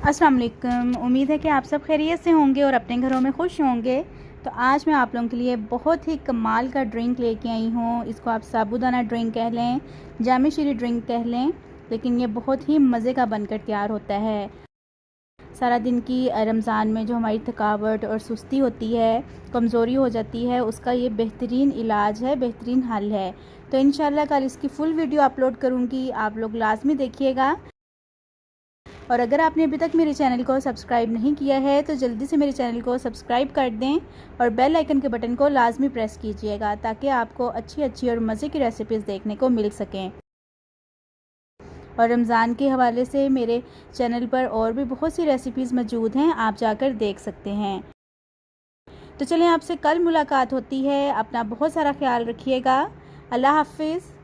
अस्सलाम वालेकुम। उम्मीद है कि आप सब खैरियत से होंगे और अपने घरों में खुश होंगे। तो आज मैं आप लोगों के लिए बहुत ही कमाल का ड्रिंक लेके आई हूँ। इसको आप साबूदाना ड्रिंक कह लें, जामे शीरी ड्रिंक कह लें, लेकिन ये बहुत ही मज़े का बनकर तैयार होता है। सारा दिन की रमज़ान में जो हमारी थकावट और सुस्ती होती है, कमज़ोरी हो जाती है, उसका ये बेहतरीन इलाज है, बेहतरीन हल है। तो इंशाल्लाह कल इसकी फ़ुल वीडियो अपलोड करूँगी, आप लोग लाज़मी देखिएगा। और अगर आपने अभी तक मेरे चैनल को सब्सक्राइब नहीं किया है तो जल्दी से मेरे चैनल को सब्सक्राइब कर दें और बेल आइकन के बटन को लाजमी प्रेस कीजिएगा ताकि आपको अच्छी अच्छी और मज़े की रेसिपीज़ देखने को मिल सकें। और रमज़ान के हवाले से मेरे चैनल पर और भी बहुत सी रेसिपीज़ मौजूद हैं, आप जाकर देख सकते हैं। तो चलें, आपसे कल मुलाकात होती है। अपना बहुत सारा ख्याल रखिएगा। अल्लाह हाफ़िज़।